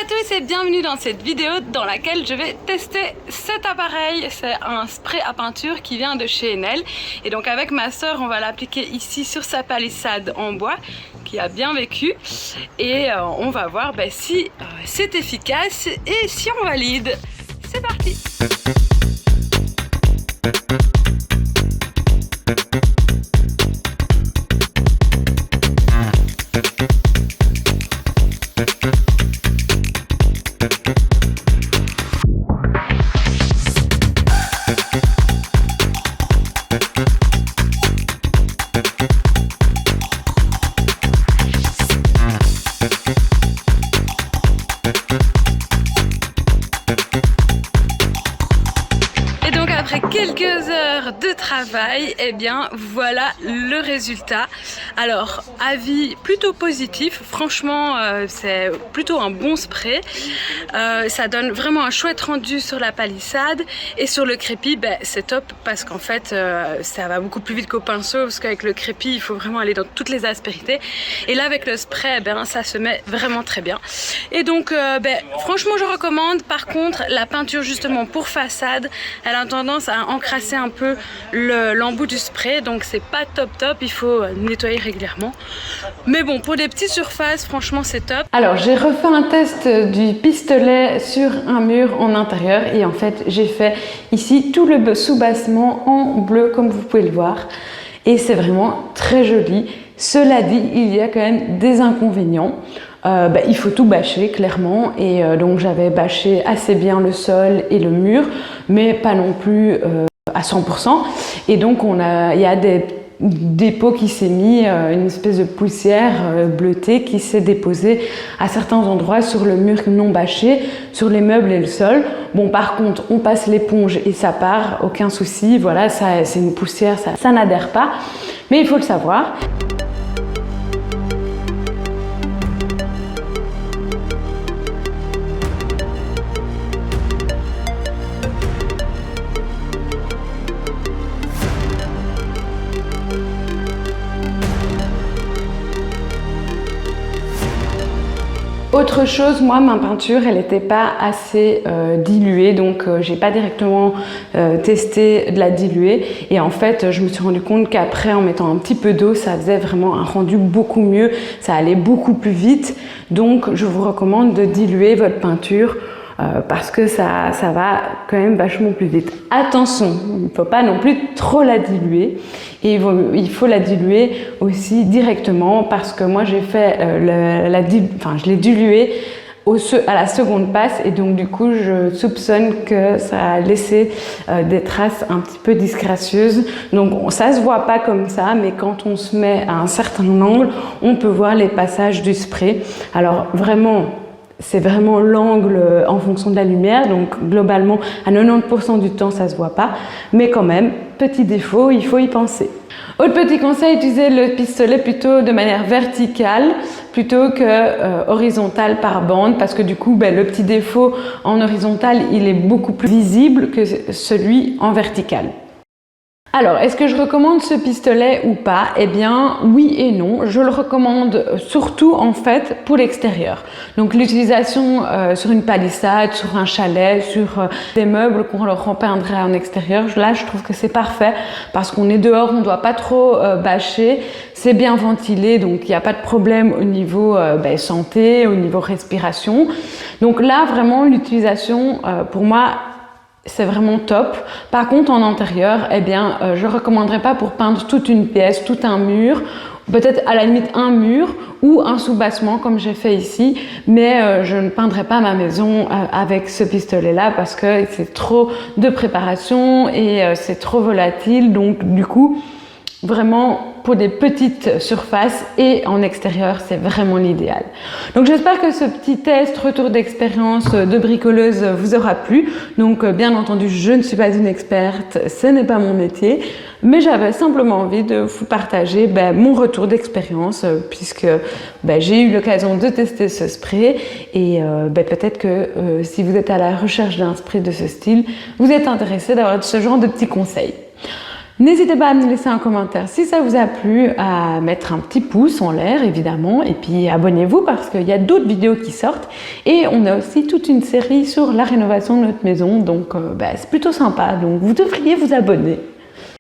à tous et bienvenue dans cette vidéo dans laquelle je vais tester cet appareil. C'est un spray à peinture qui vient de chez Enel. Et donc avec ma soeur, on va l'appliquer ici sur sa palissade en bois qui a bien vécu. Et on va voir si c'est efficace et si on valide. C'est parti! Après quelques heures de travail, eh bien voilà le résultat. Alors avis plutôt positif, franchement c'est plutôt un bon spray. Ça donne vraiment un chouette rendu sur la palissade et sur le crépi, c'est top parce qu'en fait ça va beaucoup plus vite qu'au pinceau parce qu'avec le crépi il faut vraiment aller dans toutes les aspérités et là avec le spray ça se met vraiment très bien. Et donc franchement je recommande. Par contre la peinture justement pour façade, elle a tendance à encrasser un peu l'embout du spray, donc c'est pas top, il faut nettoyer régulièrement. Mais bon, pour des petites surfaces, franchement c'est top. Alors j'ai refait un test du pistolet sur un mur en intérieur et en fait j'ai fait ici tout le sous-bassement en bleu comme vous pouvez le voir et c'est vraiment très joli. Cela dit, il y a quand même des inconvénients. Il faut tout bâcher clairement et donc j'avais bâché assez bien le sol et le mur mais pas non plus à 100% et donc il y a des dépôts qui s'est mis, une espèce de poussière bleutée qui s'est déposée à certains endroits sur le mur non bâché, sur les meubles et le sol. Bon par contre on passe l'éponge et ça part, aucun souci, voilà, c'est une poussière, ça n'adhère pas mais il faut le savoir. Autre chose, moi ma peinture elle n'était pas assez diluée donc j'ai pas directement testé de la diluer et en fait je me suis rendu compte qu'après en mettant un petit peu d'eau ça faisait vraiment un rendu beaucoup mieux, ça allait beaucoup plus vite donc je vous recommande de diluer votre peinture parce que ça va quand même vachement plus vite. Attention, il ne faut pas non plus trop la diluer et il faut la diluer aussi directement parce que moi j'ai fait je l'ai diluée à la seconde passe et donc du coup je soupçonne que ça a laissé des traces un petit peu disgracieuses. Donc ça se voit pas comme ça mais quand on se met à un certain angle on peut voir les passages du spray. Alors vraiment c'est vraiment l'angle en fonction de la lumière, donc globalement à 90% du temps ça se voit pas, mais quand même, petit défaut, il faut y penser. Autre petit conseil, utilisez le pistolet plutôt de manière verticale plutôt que horizontale par bande parce que du coup le petit défaut en horizontal il est beaucoup plus visible que celui en vertical. Alors, est-ce que je recommande ce pistolet ou pas? Eh bien, oui et non. Je le recommande surtout en fait pour l'extérieur. Donc l'utilisation sur une palissade, sur un chalet, sur des meubles qu'on leur repeindrait en extérieur, là je trouve que c'est parfait parce qu'on est dehors, on ne doit pas trop bâcher, c'est bien ventilé donc il n'y a pas de problème au niveau santé, au niveau respiration. Donc là vraiment l'utilisation pour moi c'est vraiment top. Par contre en intérieur, je recommanderais pas pour peindre toute une pièce, tout un mur, peut-être à la limite un mur ou un sous-bassement comme j'ai fait ici, mais je ne peindrai pas ma maison avec ce pistolet là parce que c'est trop de préparation et c'est trop volatile donc du coup vraiment pour des petites surfaces et en extérieur, c'est vraiment l'idéal. Donc j'espère que ce petit test retour d'expérience de bricoleuse vous aura plu. Donc bien entendu, je ne suis pas une experte, ce n'est pas mon métier, mais j'avais simplement envie de vous partager mon retour d'expérience puisque j'ai eu l'occasion de tester ce spray et peut-être que si vous êtes à la recherche d'un spray de ce style, vous êtes intéressé d'avoir ce genre de petits conseils. N'hésitez pas à me laisser un commentaire si ça vous a plu, à mettre un petit pouce en l'air évidemment, et puis abonnez-vous parce qu'il y a d'autres vidéos qui sortent et on a aussi toute une série sur la rénovation de notre maison, donc c'est plutôt sympa, donc vous devriez vous abonner.